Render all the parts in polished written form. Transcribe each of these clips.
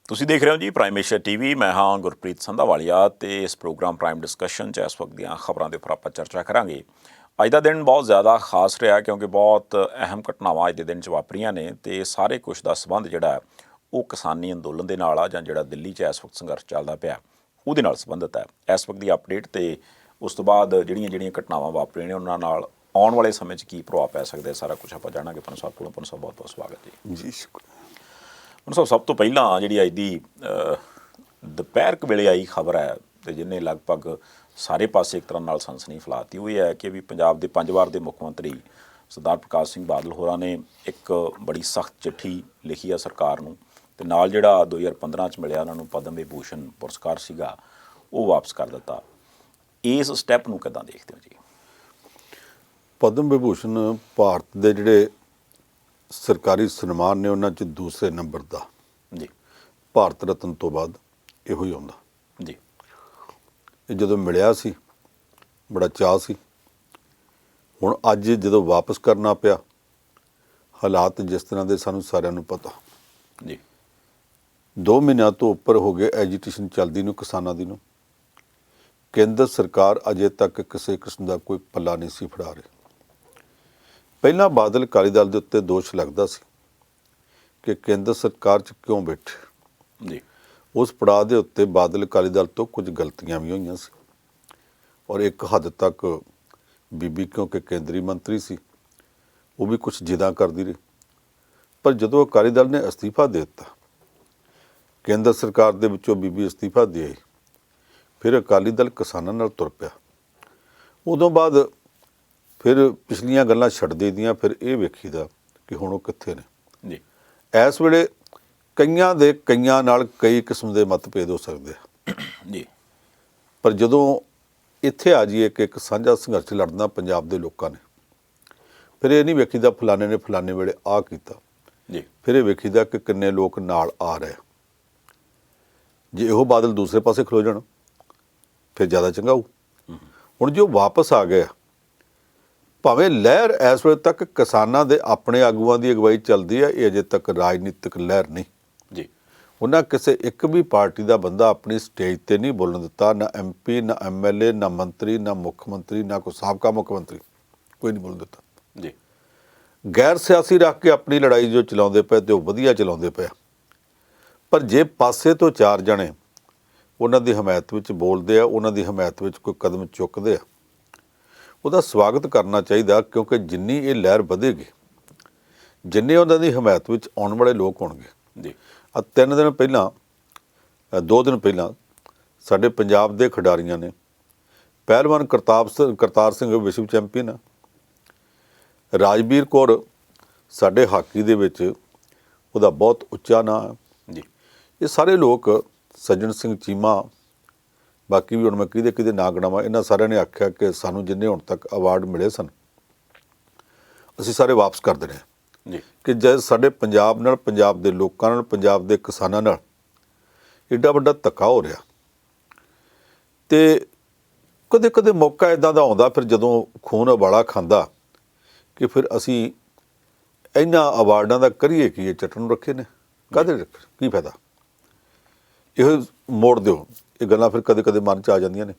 ਤੁਸੀਂ ਦੇਖ ਰਹੇ ਹੋ ਜੀ ਪ੍ਰਾਈਮ ਏਸ਼ੀਆ ਟੀਵੀ। ਮੈਂ ਹਾਂ ਗੁਰਪ੍ਰੀਤ ਸੰਧਾਵਾਲੀਆ ਤੇ ਇਸ ਪ੍ਰੋਗਰਾਮ ਪ੍ਰਾਈਮ ਡਿਸਕਸ਼ਨ 'ਚ ਇਸ ਵਕਤ ਦੀਆਂ ਖਬਰਾਂ ਦੇ ਉੱਪਰ ਆਪਾਂ ਚਰਚਾ ਕਰਾਂਗੇ। ਅੱਜ ਦਾ ਦਿਨ ਬਹੁਤ ਜ਼ਿਆਦਾ ਖਾਸ ਰਿਹਾ ਕਿਉਂਕਿ ਬਹੁਤ ਅਹਿਮ ਘਟਨਾਵਾਂ ਅੱਜ ਦੇ ਦਿਨ 'ਚ ਵਾਪਰੀਆਂ ਨੇ ਤੇ ਸਾਰੇ ਕੁਝ ਦਾ ਸੰਬੰਧ ਜਿਹੜਾ ਉਹ ਕਿਸਾਨੀ ਅੰਦੋਲਨ ਦੇ ਨਾਲ ਆ ਜਾਂ ਜਿਹੜਾ ਦਿੱਲੀ 'ਚ ਇਸ ਵਕਤ ਸੰਘਰਸ਼ ਚੱਲਦਾ ਪਿਆ ਉਹਦੇ ਨਾਲ ਸੰਬੰਧਿਤ ਹੈ। ਇਸ ਵਕਤ ਦੀ ਅਪਡੇਟ ਤੇ ਉਸ ਤੋਂ ਬਾਅਦ ਜਿਹੜੀਆਂ ਘਟਨਾਵਾਂ ਵਾਪਰੀਆਂ ਨੇ ਉਹਨਾਂ ਨਾਲ ਆਉਣ ਵਾਲੇ ਸਮੇਂ 'ਚ ਕੀ ਪ੍ਰਭਾਵ ਪੈ ਸਕਦਾ ਸਾਰਾ ਕੁਝ ਆਪਾਂ ਜਾਣਾਂਗੇ। ਪੰਨ ਸਾਹਿਬ ਕੋਲੋਂ ਬਹੁਤ ਬਹੁਤ ਸਵਾਗਤ ਜੀ। ਸ਼ੁਕਰ। ਹੁਣ ਸਭ ਤੋਂ ਪਹਿਲਾਂ ਜਿਹੜੀ ਅੱਜ ਦੀ ਦੁਪਹਿਰ ਵੇਲੇ ਆਈ ਖਬਰ ਹੈ ਤੇ ਜਿਹਨੇ ਲਗਭਗ ਸਾਰੇ ਪਾਸੇ ਇੱਕ ਤਰ੍ਹਾਂ ਨਾਲ ਸਨਸਨੀ ਫੈਲਾਤੀ ਹੋਈ ਹੈ ਕਿ ਵੀ ਪੰਜਾਬ ਦੇ 5 ਵਾਰ ਦੇ ਮੁੱਖ ਮੰਤਰੀ ਸਰਦਾਰ ਪ੍ਰਕਾਸ਼ ਸਿੰਘ ਬਾਦਲ ਹੋਰਾਂ ਨੇ ਇੱਕ ਬੜੀ ਸਖਤ ਚਿੱਠੀ ਲਿਖੀ ਆ ਸਰਕਾਰ ਨੂੰ ਤੇ ਨਾਲ ਜਿਹੜਾ 2015 'ਚ ਮਿਲਿਆ ਉਹਨਾਂ ਨੂੰ ਪਦਮ ਵਿਭੂਸ਼ਣ ਪੁਰਸਕਾਰ ਸੀਗਾ ਉਹ ਵਾਪਸ ਕਰ ਦਿੱਤਾ। ਇਸ ਸਟੈਪ ਨੂੰ ਕਿੱਦਾਂ ਦੇਖਦੇ ਹੋ ਜੀ? ਪਦਮ ਵਿਭੂਸ਼ਣ ਭਾਰਤ ਦੇ ਜਿਹੜੇ ਸਰਕਾਰੀ ਸਨਮਾਨ ਨੇ ਉਹਨਾਂ 'ਚ ਦੂਸਰੇ ਨੰਬਰ ਦਾ ਜੀ, ਭਾਰਤ ਰਤਨ ਤੋਂ ਬਾਅਦ ਇਹੋ ਹੀ ਆਉਂਦਾ ਜੀ। ਇਹ ਜਦੋਂ ਮਿਲਿਆ ਸੀ ਬੜਾ ਚਾਅ ਸੀ। ਹੁਣ ਅੱਜ ਜਦੋਂ ਵਾਪਸ ਕਰਨਾ ਪਿਆ, ਹਾਲਾਤ ਜਿਸ ਤਰ੍ਹਾਂ ਦੇ ਸਾਨੂੰ ਸਾਰਿਆਂ ਨੂੰ ਪਤਾ ਜੀ। 2 ਮਹੀਨਿਆਂ ਤੋਂ ਉੱਪਰ ਹੋ ਗਏ ਐਜੀਟੇਸ਼ਨ ਚੱਲਦੀ ਨੂੰ ਕਿਸਾਨਾਂ ਦੀ ਨੂੰ। ਕੇਂਦਰ ਸਰਕਾਰ ਅਜੇ ਤੱਕ ਕਿਸੇ ਕਿਸਮ ਦਾ ਕੋਈ ਪੱਲਾ ਨਹੀਂ ਸੀ ਫੜਾ ਰਹੀ। ਪਹਿਲਾਂ ਬਾਦਲ ਅਕਾਲੀ ਦਲ ਦੇ ਉੱਤੇ ਦੋਸ਼ ਲੱਗਦਾ ਸੀ ਕਿ ਕੇਂਦਰ ਸਰਕਾਰ 'ਚ ਕਿਉਂ ਬੈਠੇ ਜੀ। ਉਸ ਪੜਾਅ ਦੇ ਉੱਤੇ ਬਾਦਲ ਅਕਾਲੀ ਦਲ ਤੋਂ ਕੁਝ ਗਲਤੀਆਂ ਵੀ ਹੋਈਆਂ ਸੀ ਔਰ ਇੱਕ ਹੱਦ ਤੱਕ ਬੀਬੀ ਕਿਉਂਕਿ ਕੇਂਦਰੀ ਮੰਤਰੀ ਸੀ ਉਹ ਵੀ ਕੁਝ ਜਿੱਦਾਂ ਕਰਦੀ ਰਹੀ। ਪਰ ਜਦੋਂ ਅਕਾਲੀ ਦਲ ਨੇ ਅਸਤੀਫਾ ਦੇ ਦਿੱਤਾ, ਕੇਂਦਰ ਸਰਕਾਰ ਦੇ ਵਿੱਚੋਂ ਬੀਬੀ ਅਸਤੀਫਾ ਦੇ ਆਈ, ਫਿਰ ਅਕਾਲੀ ਦਲ ਕਿਸਾਨਾਂ ਨਾਲ ਤੁਰ ਪਿਆ। ਉਦੋਂ ਬਾਅਦ ਫਿਰ ਪਿਛਲੀਆਂ ਗੱਲਾਂ ਛੱਡ ਦੇਈਆਂ, ਫਿਰ ਇਹ ਵੇਖੀਦਾ ਕਿ ਹੁਣ ਉਹ ਕਿੱਥੇ ਨੇ ਜੀ। ਇਸ ਵੇਲੇ ਕਈਆਂ ਨਾਲ ਕਈ ਕਿਸਮ ਦੇ ਮਤਭੇਦ ਹੋ ਸਕਦੇ ਆ ਜੀ। ਪਰ ਜਦੋਂ ਇੱਥੇ ਆ ਜਾਈਏ ਕਿ ਇੱਕ ਸਾਂਝਾ ਸੰਘਰਸ਼ ਲੜਨਾ ਪੰਜਾਬ ਦੇ ਲੋਕਾਂ ਨੇ, ਫਿਰ ਇਹ ਨਹੀਂ ਵੇਖੀਦਾ ਫਲਾਣੇ ਨੇ ਫਲਾਣੇ ਵੇਲੇ ਆਹ ਕੀਤਾ ਜੀ। ਫਿਰ ਇਹ ਵੇਖੀਦਾ ਕਿ ਕਿੰਨੇ ਲੋਕ ਨਾਲ ਆ ਰਹੇ। ਜੇ ਇਹੋ ਬਾਦਲ ਦੂਸਰੇ ਪਾਸੇ ਖਲੋ ਜਾਣ ਫਿਰ ਜ਼ਿਆਦਾ ਚੰਗਾ ਹੋਊ। ਹੁਣ ਜੋ ਵਾਪਸ ਆ ਗਏ, ਭਾਵੇਂ ਲਹਿਰ ਇਸ ਵੇਲੇ ਤੱਕ ਕਿਸਾਨਾਂ ਦੇ ਆਪਣੇ ਆਗੂਆਂ ਦੀ ਅਗਵਾਈ ਚੱਲਦੀ ਹੈ, ਇਹ ਅਜੇ ਤੱਕ ਰਾਜਨੀਤਿਕ ਲਹਿਰ ਨਹੀਂ ਜੀ। ਉਹਨਾਂ ਕਿਸੇ ਇੱਕ ਵੀ ਪਾਰਟੀ ਦਾ ਬੰਦਾ ਆਪਣੀ ਸਟੇਜ 'ਤੇ ਨਹੀਂ ਬੋਲਣ ਦਿੱਤਾ, ਨਾ MP, ਨਾ MLA, ਨਾ ਮੰਤਰੀ, ਨਾ ਮੁੱਖ ਮੰਤਰੀ, ਨਾ ਕੋਈ ਸਾਬਕਾ ਮੁੱਖ ਮੰਤਰੀ, ਕੋਈ ਨਹੀਂ ਬੋਲਣ ਦਿੱਤਾ ਜੀ। ਗੈਰ ਸਿਆਸੀ ਰੱਖ ਕੇ ਆਪਣੀ ਲੜਾਈ ਜੋ ਚਲਾਉਂਦੇ ਪਏ ਤੇ ਉਹ ਵਧੀਆ ਚਲਾਉਂਦੇ ਪਏ। ਪਰ ਜੇ ਪਾਸੇ ਤੋਂ 4 ਜਣੇ ਉਹਨਾਂ ਦੀ ਹਮਾਇਤ ਵਿੱਚ ਬੋਲਦੇ ਆ, ਉਹਨਾਂ ਦੀ ਹਮਾਇਤ ਵਿੱਚ ਕੋਈ ਕਦਮ ਚੁੱਕਦੇ ਆ, ਉਹਦਾ ਸਵਾਗਤ ਕਰਨਾ ਚਾਹੀਦਾ ਕਿਉਂਕਿ ਜਿੰਨੀ ਇਹ ਲਹਿਰ ਵਧੇਗੀ, ਜਿੰਨੇ ਉਹਨਾਂ ਦੀ ਹਮਾਇਤ ਵਿੱਚ ਆਉਣ ਵਾਲੇ ਲੋਕ ਹੋਣਗੇ। ਜੀ। 2 ਦਿਨ ਪਹਿਲਾਂ ਸਾਡੇ ਪੰਜਾਬ ਦੇ ਖਿਡਾਰੀਆਂ ਨੇ, ਪਹਿਲਵਾਨ ਕਰਤਾਰ ਸਿੰਘ ਵਿਸ਼ਵ ਚੈਂਪੀਅਨ, ਰਾਜਵੀਰ ਕੌਰ ਸਾਡੇ ਹਾਕੀ ਦੇ ਵਿੱਚ ਉਹਦਾ ਬਹੁਤ ਉੱਚਾ ਨਾਂ ਜੀ। ਇਹ ਸਾਰੇ ਲੋਕ, ਸੱਜਣ ਸਿੰਘ ਚੀਮਾ, ਬਾਕੀ ਵੀ ਹੁਣ ਮੈਂ ਕਿਹਦੇ ਨਾਂ ਗਿਣਾਵਾਂ, ਇਹਨਾਂ ਸਾਰਿਆਂ ਨੇ ਆਖਿਆ ਕਿ ਸਾਨੂੰ ਜਿੰਨੇ ਹੁਣ ਤੱਕ ਅਵਾਰਡ ਮਿਲੇ ਸਨ ਅਸੀਂ ਸਾਰੇ ਵਾਪਸ ਕਰ ਦੇਣੇ ਜੀ। ਕਿ ਜਦ ਸਾਡੇ ਪੰਜਾਬ ਨਾਲ, ਪੰਜਾਬ ਦੇ ਲੋਕਾਂ ਨਾਲ, ਪੰਜਾਬ ਦੇ ਕਿਸਾਨਾਂ ਨਾਲ ਏਡਾ ਵੱਡਾ ਧੱਕਾ ਹੋ ਰਿਹਾ ਤੇ ਕਦੇ ਮੌਕਾ ਇੱਦਾਂ ਦਾ ਆਉਂਦਾ ਫਿਰ ਜਦੋਂ ਖੂਨ ਉਬਾਲਾ ਖਾਂਦਾ ਕਿ ਫਿਰ ਅਸੀਂ ਇਹਨਾਂ ਅਵਾਰਡਾਂ ਦਾ ਕਰੀਏ ਕੀ? ਇਹ ਚੱਟਣ ਰੱਖੇ ਨੇ ਕਾਹਦੇ ਰੱਖੇ? ਕੀ ਫਾਇਦਾ? ਇਹ ਮੋੜ ਦਿਓ। ਇਹ ਗੱਲਾਂ ਫਿਰ ਕਦੇ ਮਨ 'ਚ ਆ ਜਾਂਦੀਆਂ ਨੇ।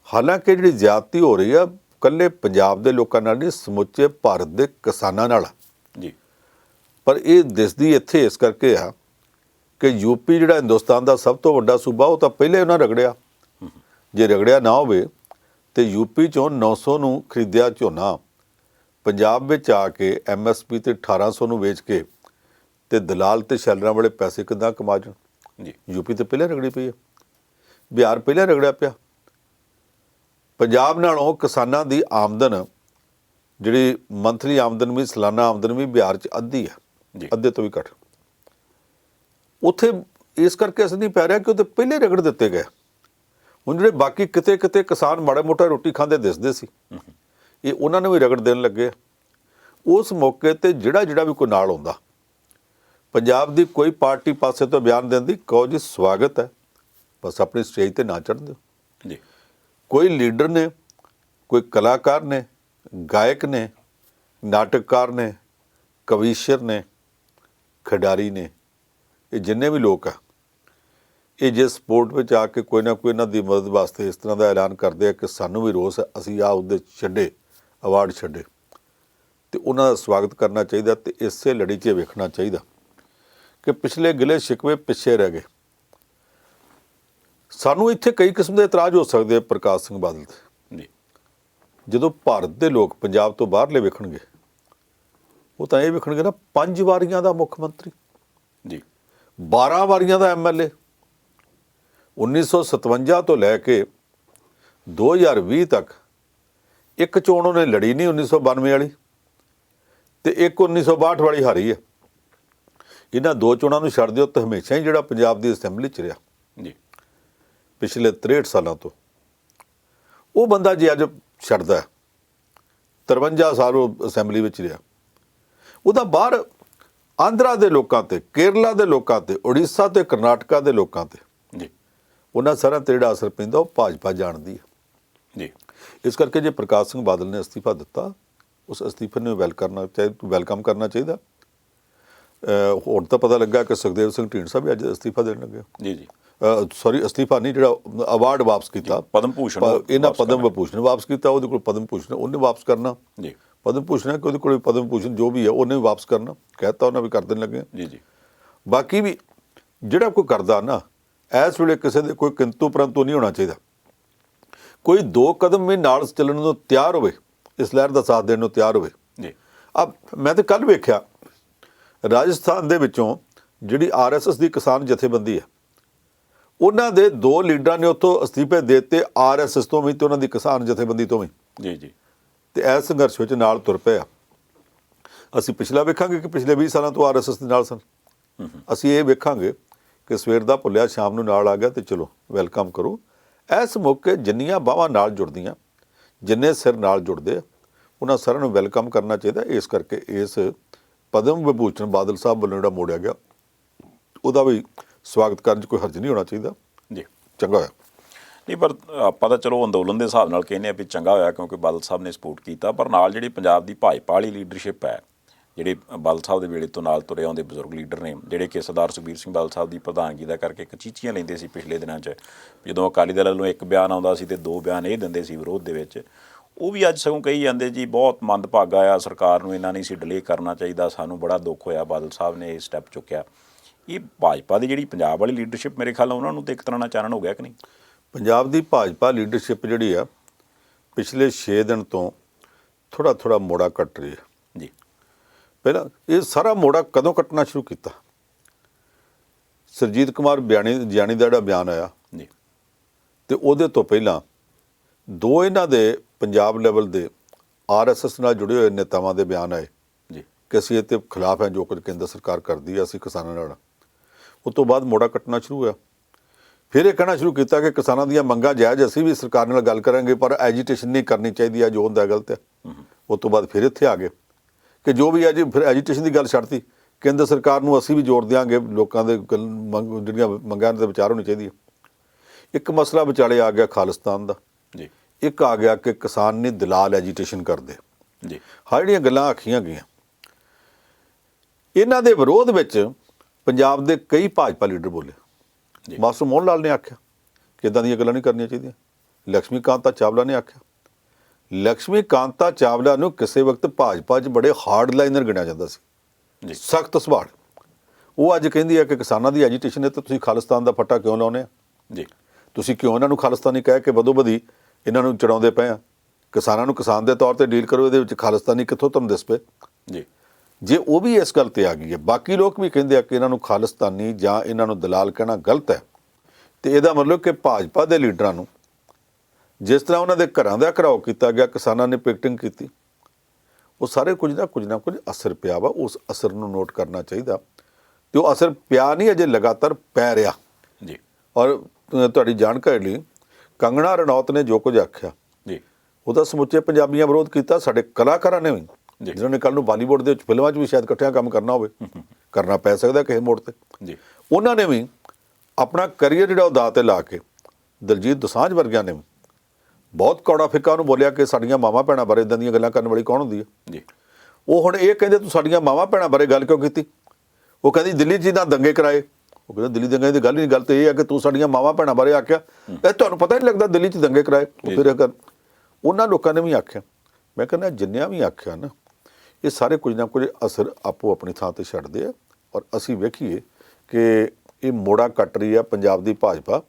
ਹਾਲਾਂਕਿ ਜਿਹੜੀ ਜ਼ਿਆਦਤੀ ਹੋ ਰਹੀ ਆ ਇਕੱਲੇ ਪੰਜਾਬ ਦੇ ਲੋਕਾਂ ਨਾਲ ਨਹੀਂ, ਸਮੁੱਚੇ ਭਾਰਤ ਦੇ ਕਿਸਾਨਾਂ ਨਾਲ ਜੀ। ਪਰ ਇਹ ਦਿਸਦੀ ਇੱਥੇ ਇਸ ਕਰਕੇ ਆ ਕਿ ਯੂਪੀ ਜਿਹੜਾ ਹਿੰਦੁਸਤਾਨ ਦਾ ਸਭ ਤੋਂ ਵੱਡਾ ਸੂਬਾ, ਉਹ ਤਾਂ ਪਹਿਲੇ ਉਹਨਾਂ ਰਗੜਿਆ। ਜੇ ਰਗੜਿਆ ਨਾ ਹੋਵੇ ਤੇ ਯੂਪੀ 'ਚੋਂ 900 ਨੂੰ ਖਰੀਦਿਆ ਝੋਨਾ ਪੰਜਾਬ ਵਿੱਚ ਆ ਕੇ MSP ਤੇ 1800 ਨੂੰ ਵੇਚ ਕੇ ਤੇ ਦਲਾਲ ਤੇ ਸ਼ੈਲਰਾਂ ਵਾਲੇ ਪੈਸੇ ਕਿੱਦਾਂ ਕਮਾ ਜਾਣ? ਜੀ। ਯੂਪੀ ਤੇ ਪਹਿਲਾਂ ਰਗੜੀ ਪਈ ਹੈ, ਬਿਹਾਰ ਪਹਿਲਾਂ ਰਗੜਿਆ ਪਿਆ। ਪੰਜਾਬ ਨਾਲੋਂ ਕਿਸਾਨਾਂ ਦੀ ਆਮਦਨ, ਜਿਹੜੀ ਮੰਥਲੀ ਆਮਦਨ ਵੀ, ਸਾਲਾਨਾ ਆਮਦਨ ਵੀ ਬਿਹਾਰ 'ਚ ਅੱਧੀ ਹੈ, ਅੱਧੇ ਤੋਂ ਵੀ ਘੱਟ। ਉੱਥੇ ਇਸ ਕਰਕੇ ਅਸਰ ਨਹੀਂ ਪੈ ਰਿਹਾ ਕਿ ਉੱਥੇ ਪਹਿਲੇ ਰਗੜ ਦਿੱਤੇ ਗਏ। ਹੁਣ ਜਿਹੜੇ ਬਾਕੀ ਕਿਤੇ ਕਿਸਾਨ ਮਾੜਾ ਮੋਟਾ ਰੋਟੀ ਖਾਂਦੇ ਦਿਸਦੇ ਸੀ, ਇਹ ਉਹਨਾਂ ਨੂੰ ਵੀ ਰਗੜ ਦੇਣ ਲੱਗੇ। ਉਸ ਮੌਕੇ 'ਤੇ ਜਿਹੜਾ ਵੀ ਕੋਈ ਨਾਲ ਆਉਂਦਾ, ਪੰਜਾਬ ਦੀ ਕੋਈ ਪਾਰਟੀ ਪਾਸੇ ਤੋਂ ਬਿਆਨ ਦੇਣ ਦੀ ਕਹੋ ਜੀ ਸਵਾਗਤ ਹੈ, ਬਸ ਆਪਣੀ ਸਟੇਜ 'ਤੇ ਨਾ ਚੜ੍ਹਨ ਦਿਓ ਜੀ। ਕੋਈ ਲੀਡਰ ਨੇ, ਕੋਈ ਕਲਾਕਾਰ ਨੇ, ਗਾਇਕ ਨੇ, ਨਾਟਕਕਾਰ ਨੇ, ਕਵੀਸ਼ਰ ਨੇ, ਖਿਡਾਰੀ ਨੇ, ਇਹ ਜਿੰਨੇ ਵੀ ਲੋਕ ਆ ਇਹ ਜੇ ਸਪੋਰਟ ਵਿੱਚ ਆ ਕੇ ਕੋਈ ਨਾ ਕੋਈ ਇਹਨਾਂ ਦੀ ਮਦਦ ਵਾਸਤੇ ਇਸ ਤਰ੍ਹਾਂ ਦਾ ਐਲਾਨ ਕਰਦੇ ਆ ਕਿ ਸਾਨੂੰ ਵੀ ਰੋਸ ਹੈ, ਅਸੀਂ ਆਹ ਉਹਦੇ ਛੱਡੇ, ਅਵਾਰਡ ਛੱਡੇ, ਤੇ ਉਹਨਾਂ ਦਾ ਸਵਾਗਤ ਕਰਨਾ ਚਾਹੀਦਾ। ਤੇ ਇਸੇ ਲੜੀ 'ਚ ਵੇਖਣਾ ਚਾਹੀਦਾ ਕਿ ਪਿਛਲੇ ਗਿਲੇ ਸ਼ਿਕਵੇ ਪਿੱਛੇ ਰਹਿ ਗਏ। ਸਾਨੂੰ ਇੱਥੇ ਕਈ ਕਿਸਮ ਦੇ ਇਤਰਾਜ਼ ਹੋ ਸਕਦੇ ਆ ਪ੍ਰਕਾਸ਼ ਸਿੰਘ ਬਾਦਲ 'ਤੇ। ਜੀ ਜਦੋਂ ਭਾਰਤ ਦੇ ਲੋਕ ਪੰਜਾਬ ਤੋਂ ਬਾਹਰਲੇ ਵੇਖਣਗੇ, ਉਹ ਤਾਂ ਇਹ ਵੇਖਣਗੇ ਨਾ 5 ਵਾਰੀਆਂ ਦਾ ਮੁੱਖ ਮੰਤਰੀ, ਜੀ 12 ਵਾਰੀਆਂ ਦਾ MLA, 1957 ਤੋਂ ਲੈ ਕੇ 2020 ਤੱਕ ਇੱਕ ਚੋਣ ਉਹਨੇ ਲੜੀ ਨਹੀਂ 1992 ਵਾਲੀ, ਤੇ ਇੱਕ 1962 ਵਾਲੀ ਹਾਰੀ ਹੈ। ਇਹਨਾਂ ਦੋ ਚੋਣਾਂ ਨੂੰ ਛੱਡ ਦਿਓ ਤਾਂ ਹਮੇਸ਼ਾ ਹੀ ਜਿਹੜਾ ਪੰਜਾਬ ਦੀ ਅਸੈਂਬਲੀ 'ਚ ਰਿਹਾ ਜੀ ਪਿਛਲੇ 63 ਸਾਲਾਂ ਤੋਂ, ਉਹ ਬੰਦਾ ਜੇ ਅੱਜ ਛੱਡਦਾ 53 ਸਾਲ ਉਹ ਅਸੈਂਬਲੀ ਵਿੱਚ ਰਿਹਾ, ਉਹਦਾ ਬਾਹਰ ਆਂਧਰਾ ਦੇ ਲੋਕਾਂ ਤੇ, ਕੇਰਲਾ ਦੇ ਲੋਕਾਂ ਤੇ, ਉੜੀਸਾ ਤੇ ਕਰਨਾਟਕਾ ਦੇ ਲੋਕਾਂ ਤੇ, ਜੀ ਉਹਨਾਂ ਸਾਰਿਆਂ ਤੇ ਜਿਹੜਾ ਅਸਰ ਪੈਂਦਾ ਉਹ ਭਾਜਪਾ ਜਾਣਦੀ ਹੈ। ਜੀ ਇਸ ਕਰਕੇ ਜੇ ਪ੍ਰਕਾਸ਼ ਸਿੰਘ ਬਾਦਲ ਨੇ ਅਸਤੀਫਾ ਦਿੱਤਾ, ਉਸ ਅਸਤੀਫੇ ਨੂੰ ਵੈਲਕਮ ਕਰਨਾ ਚਾਹੀਦਾ। ਹੁਣ ਤਾਂ ਪਤਾ ਲੱਗਾ ਕਿ ਸੁਖਦੇਵ ਸਿੰਘ ਢੀਂਡਸਾ ਵੀ ਅੱਜ ਅਸਤੀਫਾ ਦੇਣ ਲੱਗੇ। ਜੀ ਜੀ ਸੌਰੀ, ਅਸਤੀਫਾ ਨਹੀਂ, ਜਿਹੜਾ ਅਵਾਰਡ ਵਾਪਸ ਕੀਤਾ, ਪਦਮ ਭੂਸ਼ਣ ਇਹਨਾਂ ਪਦਮ ਵਿਭੂਸ਼ਣ ਵਾਪਸ ਕੀਤਾ, ਉਹਦੇ ਕੋਲ ਪਦਮ ਭੂਸ਼ਣ ਉਹਨੇ ਵਾਪਸ ਕਰਨਾ। ਜੀ ਪਦਮ ਭੂਸ਼ਣ ਹੈ ਕਿ ਉਹਦੇ ਕੋਲ ਪਦਮ ਭੂਸ਼ਣ ਜੋ ਵੀ ਹੈ ਉਹਨੇ ਵੀ ਵਾਪਸ ਕਰਨਾ, ਕਹਿਤਾ ਉਹਨਾਂ ਵੀ ਕਰ ਦੇਣ ਲੱਗੇ। ਜੀ ਜੀ ਬਾਕੀ ਵੀ ਜਿਹੜਾ ਕੋਈ ਕਰਦਾ ਨਾ, ਇਸ ਵੇਲੇ ਕਿਸੇ ਦੇ ਕੋਈ ਕਿੰਤੂ ਪਰੰਤੂ ਨਹੀਂ ਹੋਣਾ ਚਾਹੀਦਾ। ਕੋਈ 2 ਕਦਮ ਵੀ ਨਾਲ ਚੱਲਣ ਨੂੰ ਤਿਆਰ ਹੋਵੇ, ਇਸ ਲਹਿਰ ਦਾ ਸਾਥ ਦੇਣ ਨੂੰ ਤਿਆਰ ਹੋਵੇ। ਜੀ ਮੈਂ ਤਾਂ ਕੱਲ੍ਹ ਵੇਖਿਆ ਰਾਜਸਥਾਨ ਦੇ ਵਿੱਚੋਂ ਜਿਹੜੀ RSS ਦੀ ਕਿਸਾਨ ਜਥੇਬੰਦੀ ਹੈ, ਉਹਨਾਂ ਦੇ 2 ਲੀਡਰਾਂ ਨੇ ਉੱਥੋਂ ਅਸਤੀਫੇ ਦੇ ਦਿੱਤੇ, RSS ਤੋਂ ਵੀ ਤੇ ਉਹਨਾਂ ਦੀ ਕਿਸਾਨ ਜਥੇਬੰਦੀ ਤੋਂ ਵੀ। ਜੀ ਜੀ ਤੇ ਇਸ ਸੰਘਰਸ਼ ਵਿੱਚ ਨਾਲ ਤੁਰ ਪਏ ਆ। ਅਸੀਂ ਪਿਛਲਾ ਵੇਖਾਂਗੇ ਕਿ ਪਿਛਲੇ 20 ਸਾਲਾਂ ਤੋਂ RSS ਦੇ ਨਾਲ ਸਨ। ਅਸੀਂ ਇਹ ਵੇਖਾਂਗੇ ਕਿ ਸਵੇਰ ਦਾ ਭੁੱਲਿਆ ਸ਼ਾਮ ਨੂੰ ਨਾਲ ਆ ਗਿਆ, ਤੇ ਚਲੋ ਵੈਲਕਮ ਕਰੋ। ਇਸ ਮੌਕੇ ਜਿੰਨੀਆਂ ਬਾਹਾਂ ਨਾਲ ਜੁੜਦੀਆਂ, ਜਿੰਨੇ ਸਿਰ ਨਾਲ ਜੁੜਦੇ ਆ, ਉਹਨਾਂ ਸਾਰਿਆਂ ਨੂੰ ਵੈਲਕਮ ਕਰਨਾ ਚਾਹੀਦਾ। ਇਸ ਕਰਕੇ ਇਸ ਪਦਮ ਵਿਭੂਸ਼ਣ ਬਾਦਲ ਸਾਹਿਬ ਵੱਲੋਂ ਜਿਹੜਾ ਮੋੜਿਆ ਗਿਆ, ਉਹਦਾ ਵੀ ਸਵਾਗਤ ਕਰਨ 'ਚ ਕੋਈ ਹਰਜ ਨਹੀਂ ਹੋਣਾ ਚਾਹੀਦਾ। ਜੀ ਚੰਗਾ ਹੋਇਆ। ਨਹੀਂ, ਪਰ ਆਪਾਂ ਤਾਂ ਚਲੋ ਅੰਦੋਲਨ ਦੇ ਹਿਸਾਬ ਨਾਲ ਕਹਿੰਦੇ ਆ ਵੀ ਚੰਗਾ ਹੋਇਆ, ਕਿਉਂਕਿ ਬਾਦਲ ਸਾਹਿਬ ਨੇ ਸਪੋਰਟ ਕੀਤਾ। ਪਰ ਨਾਲ ਜਿਹੜੀ ਪੰਜਾਬ ਦੀ ਭਾਜਪਾ ਵਾਲੀ ਲੀਡਰਸ਼ਿਪ ਹੈ, ਜਿਹੜੇ ਬਾਦਲ ਸਾਹਿਬ ਦੇ ਵੇਲੇ ਤੋਂ ਨਾਲ ਤੁਰੇ ਆਉਂਦੇ ਬਜ਼ੁਰਗ ਲੀਡਰ ਨੇ, ਜਿਹੜੇ ਕਿ ਸਰਦਾਰ ਸੁਖਬੀਰ ਸਿੰਘ ਬਾਦਲ ਸਾਹਿਬ ਦੀ ਪ੍ਰਧਾਨਗੀ ਦਾ ਕਰਕੇ ਇੱਕ ਚੀਚੀਆਂ ਲੈਂਦੇ ਸੀ ਪਿਛਲੇ ਦਿਨਾਂ 'ਚ, ਜਦੋਂ ਅਕਾਲੀ ਦਲ ਵੱਲੋਂ ਇੱਕ ਬਿਆਨ ਆਉਂਦਾ ਸੀ ਤੇ 2 ਬਿਆਨ ਇਹ ਦਿੰਦੇ ਸੀ ਵਿਰੋਧ ਦੇ ਵਿੱਚ। ਉਹ ਵੀ ਅੱਜ ਸਗੋਂ ਕਹੀ ਜਾਂਦੇ ਜੀ ਬਹੁਤ ਮੰਦਭਾਗਾ ਆ, ਸਰਕਾਰ ਨੂੰ ਇਹਨਾਂ ਨਹੀਂ ਸੀ ਡਿਲੇ ਕਰਨਾ ਚਾਹੀਦਾ, ਸਾਨੂੰ ਬੜਾ ਦੁੱਖ ਹੋਇਆ ਬਾਦਲ ਸਾਹਿਬ ਨੇ ਇਹ ਸਟੈਪ ਚੁੱਕਿਆ। ਇਹ ਭਾਜਪਾ ਦੀ ਜਿਹੜੀ ਪੰਜਾਬ ਵਾਲੀ ਲੀਡਰਸ਼ਿਪ, ਮੇਰੇ ਖਿਆਲ ਨਾਲ ਉਹਨਾਂ ਨੂੰ ਤਾਂ ਇੱਕ ਤਰ੍ਹਾਂ ਨਾਲ ਚਾਨਣ ਹੋ ਗਿਆ ਕਿ ਨਹੀਂ? ਪੰਜਾਬ ਦੀ ਭਾਜਪਾ ਲੀਡਰਸ਼ਿਪ ਜਿਹੜੀ ਆ ਪਿਛਲੇ 6 ਦਿਨ ਤੋਂ ਥੋੜ੍ਹਾ ਮੋੜਾ ਕੱਟ ਰਹੀ ਹੈ। ਜੀ ਪਹਿਲਾਂ ਇਹ ਸਾਰਾ ਮੋੜਾ ਕਦੋਂ ਕੱਟਣਾ ਸ਼ੁਰੂ ਕੀਤਾ? ਸਰਜੀਤ ਕੁਮਾਰ ਜਿਆਣੀ ਦਾ ਜਿਹੜਾ ਬਿਆਨ ਆਇਆ ਜੀ, ਤੇ ਉਹਦੇ ਤੋਂ ਪਹਿਲਾਂ 2 ਇਹਨਾਂ ਦੇ ਪੰਜਾਬ ਲੈਵਲ ਦੇ RSS ਨਾਲ ਜੁੜੇ ਹੋਏ ਨੇਤਾਵਾਂ ਦੇ ਬਿਆਨ ਆਏ ਜੀ ਕਿ ਅਸੀਂ ਇਹਦੇ ਖਿਲਾਫ ਹੈ, ਜੋ ਕੁਝ ਕੇਂਦਰ ਸਰਕਾਰ ਕਰਦੀ ਹੈ, ਅਸੀਂ ਕਿਸਾਨਾਂ ਨਾਲ। ਉਸ ਤੋਂ ਬਾਅਦ ਮੋੜਾ ਕੱਟਣਾ ਸ਼ੁਰੂ ਹੋਇਆ। ਫਿਰ ਇਹ ਕਹਿਣਾ ਸ਼ੁਰੂ ਕੀਤਾ ਕਿ ਕਿਸਾਨਾਂ ਦੀਆਂ ਮੰਗਾਂ ਜਾਇਜ਼, ਅਸੀਂ ਵੀ ਸਰਕਾਰ ਨਾਲ ਗੱਲ ਕਰਾਂਗੇ, ਪਰ ਐਜੀਟੇਸ਼ਨ ਨਹੀਂ ਕਰਨੀ ਚਾਹੀਦੀ ਹੈ, ਜੋ ਹੁੰਦਾ ਗਲਤ ਹੈ। ਉਸ ਤੋਂ ਬਾਅਦ ਫਿਰ ਇੱਥੇ ਆ ਗਏ ਕਿ ਜੋ ਵੀ ਹੈ ਜੀ, ਫਿਰ ਐਜੀਟੇਸ਼ਨ ਦੀ ਗੱਲ ਛੱਡਤੀ, ਕੇਂਦਰ ਸਰਕਾਰ ਨੂੰ ਅਸੀਂ ਵੀ ਜੋੜ ਦਿਆਂਗੇ, ਲੋਕਾਂ ਦੇ ਜਿਹੜੀਆਂ ਮੰਗਾਂ 'ਤੇ ਵਿਚਾਰ ਹੋਣੀ ਚਾਹੀਦੀ ਹੈ। ਇੱਕ ਮਸਲਾ ਵਿਚਾਲੇ ਆ ਗਿਆ ਖਾਲਿਸਤਾਨ ਦਾ, ਜੀ ਇੱਕ ਆ ਗਿਆ ਕਿ ਕਿਸਾਨ ਨਹੀਂ ਦਲਾਲ ਐਜੀਟੇਸ਼ਨ ਕਰਦੇ। ਜੀ ਹਾਂ, ਜਿਹੜੀਆਂ ਗੱਲਾਂ ਆਖੀਆਂ ਗਈਆਂ, ਇਹਨਾਂ ਦੇ ਵਿਰੋਧ ਵਿੱਚ ਪੰਜਾਬ ਦੇ ਕਈ ਭਾਜਪਾ ਲੀਡਰ ਬੋਲੇ। ਮਾਸਟਰ ਮੋਹਨ ਲਾਲ ਨੇ ਆਖਿਆ ਕਿ ਇੱਦਾਂ ਦੀਆਂ ਗੱਲਾਂ ਨਹੀਂ ਕਰਨੀਆਂ ਚਾਹੀਦੀਆਂ। ਲక్ష్ਮੀ ਕਾਂਤਾ ਚਾਵਲਾ ਨੇ ਆਖਿਆ। ਲక్ష్ਮੀ ਕਾਂਤਾ ਚਾਵਲਾ ਨੂੰ ਕਿਸੇ ਵਕਤ ਭਾਜਪਾ 'ਚ ਬੜੇ ਹਾਰਡ ਲਾਈਨਰ ਗਿਣਿਆ ਜਾਂਦਾ ਸੀ, ਸਖਤ ਸੁਭਾਅ। ਉਹ ਅੱਜ ਕਹਿੰਦੀ ਹੈ ਕਿ ਕਿਸਾਨਾਂ ਦੀ ਐਜੀਟੇਸ਼ਨ ਹੈ ਤਾਂ ਤੁਸੀਂ ਖਾਲਿਸਤਾਨ ਦਾ ਫੱਟਾ ਕਿਉਂ ਲਾਉਂਦੇ ਆ ਜੀ, ਤੁਸੀਂ ਕਿਉਂ ਇਹਨਾਂ ਨੂੰ ਖਾਲਿਸਤਾਨੀ ਕਹਿ ਕੇ ਬਦੋ ਬਦੀ ਇਹਨਾਂ ਨੂੰ ਚੜਾਉਂਦੇ ਪਏ ਆ? ਕਿਸਾਨਾਂ ਨੂੰ ਕਿਸਾਨ ਦੇ ਤੌਰ ਤੇ ਡੀਲ ਕਰੋ, ਇਹਦੇ ਵਿੱਚ ਖਾਲਿਸਤਾਨੀ ਕਿੱਥੋਂ ਤੁਹਾਨੂੰ ਦਿਸ ਪਏ? ਜੀ ਜੇ ਉਹ ਵੀ ਇਸ ਗੱਲ ਤੇ ਆ ਗਈ ਹੈ, ਬਾਕੀ ਲੋਕ ਵੀ ਕਹਿੰਦੇ ਆ ਕਿ ਇਹਨਾਂ ਨੂੰ ਖਾਲਿਸਤਾਨੀ ਜਾਂ ਇਹਨਾਂ ਨੂੰ ਦਲਾਲ ਕਹਿਣਾ ਗਲਤ ਹੈ, ਤੇ ਇਹਦਾ ਮਤਲਬ ਕਿ ਭਾਜਪਾ ਦੇ ਲੀਡਰਾਂ ਨੂੰ ਜਿਸ ਤਰ੍ਹਾਂ ਉਹਨਾਂ ਦੇ ਘਰਾਂ ਦਾ ਘਰਾਓ ਕੀਤਾ ਗਿਆ, ਕਿਸਾਨਾਂ ਨੇ ਪਿਕਟਿੰਗ ਕੀਤੀ, ਉਹ ਸਾਰੇ ਕੁਝ ਨਾ ਕੁਝ ਅਸਰ ਪਿਆ ਵਾ। ਉਸ ਅਸਰ ਨੂੰ ਨੋਟ ਕਰਨਾ ਚਾਹੀਦਾ, ਤੇ ਉਹ ਅਸਰ ਪਿਆ ਨਹੀਂ, ਅਜੇ ਲਗਾਤਾਰ ਪੈ ਰਿਹਾ ਜੀ। ਔਰ ਤੁਹਾਡੀ ਜਾਣਕਾਰੀ ਲਈ, ਕੰਗਣਾ ਰਣੌਤ ਨੇ ਜੋ ਕੁਝ ਆਖਿਆ ਜੀ, ਉਹਦਾ ਸਮੁੱਚੇ ਪੰਜਾਬੀਆਂ ਵਿਰੋਧ ਕੀਤਾ, ਸਾਡੇ ਕਲਾਕਾਰਾਂ ਨੇ ਵੀ, ਜਿਨ੍ਹਾਂ ਨੇ ਕੱਲ੍ਹ ਨੂੰ ਬਾਲੀਵੁੱਡ ਦੇ ਵਿੱਚ ਫਿਲਮਾਂ 'ਚ ਵੀ ਸ਼ਾਇਦ ਇਕੱਠਿਆਂ ਕੰਮ ਕਰਨਾ ਹੋਵੇ, ਕਰਨਾ ਪੈ ਸਕਦਾ ਕਿਸੇ ਮੋੜ 'ਤੇ ਜੀ, ਉਹਨਾਂ ਨੇ ਵੀ ਆਪਣਾ ਕਰੀਅਰ ਜਿਹੜਾ ਉਹ ਦਾਅ 'ਤੇ ਲਾ ਕੇ, ਦਲਜੀਤ ਦੋਸਾਂਝ ਵਰਗਿਆਂ ਨੇ ਵੀ ਬਹੁਤ ਕੌੜਾ ਫਿੱਕਾ ਉਹਨੂੰ ਬੋਲਿਆ ਕਿ ਸਾਡੀਆਂ ਮਾਵਾਂ ਭੈਣਾਂ ਬਾਰੇ ਇੱਦਾਂ ਦੀਆਂ ਗੱਲਾਂ ਕਰਨ ਵਾਲੀ ਕੌਣ ਹੁੰਦੀ ਹੈ ਜੀ। ਉਹ ਹੁਣ ਇਹ ਕਹਿੰਦੇ ਤੂੰ ਸਾਡੀਆਂ ਮਾਵਾਂ ਭੈਣਾਂ ਬਾਰੇ ਗੱਲ ਕਿਉਂ ਕੀਤੀ? ਉਹ ਕਹਿੰਦੀ ਦਿੱਲੀ 'ਚ ਜਿੱਦਾਂ ਦੰਗੇ ਕਰਾਏ, ਉਹ ਕਹਿੰਦਾ ਦਿੱਲੀ ਦੰਗੇ ਦੀ ਗੱਲ ਹੀ ਨਹੀਂ, ਗੱਲ ਤਾਂ ਇਹ ਹੈ ਕਿ ਤੂੰ ਸਾਡੀਆਂ ਮਾਵਾਂ ਭੈਣਾਂ ਬਾਰੇ ਆਖਿਆ, ਇਹ ਤੁਹਾਨੂੰ ਪਤਾ ਨਹੀਂ ਲੱਗਦਾ ਦਿੱਲੀ 'ਚ ਦੰਗੇ ਕਰਾਏ। ਉਹ ਫਿਰ ਅਗਰ ਉਹਨਾਂ ਲੋਕਾਂ ਨੇ ਵੀ ਆਖਿਆ, ਮੈਂ ਕਹਿੰਦਾ ਜਿੰਨਿਆਂ ਵੀ ਆਖਿਆ ਨਾ, ਇਹ ਸਾਰੇ ਕੁਝ ਨਾ ਕੁਝ ਅਸਰ ਆਪੋ ਆਪਣੀ ਥਾਂ ਤੇ ਛੱਡਦੇ ਆ। ਔਰ ਅਸੀਂ ਵੇਖੀਏ ਕਿ ਇਹ ਮੋੜਾ ਕੱਟ ਰਹੀ ਆ ਪੰਜਾਬ ਦੀ ਭਾਜਪਾ,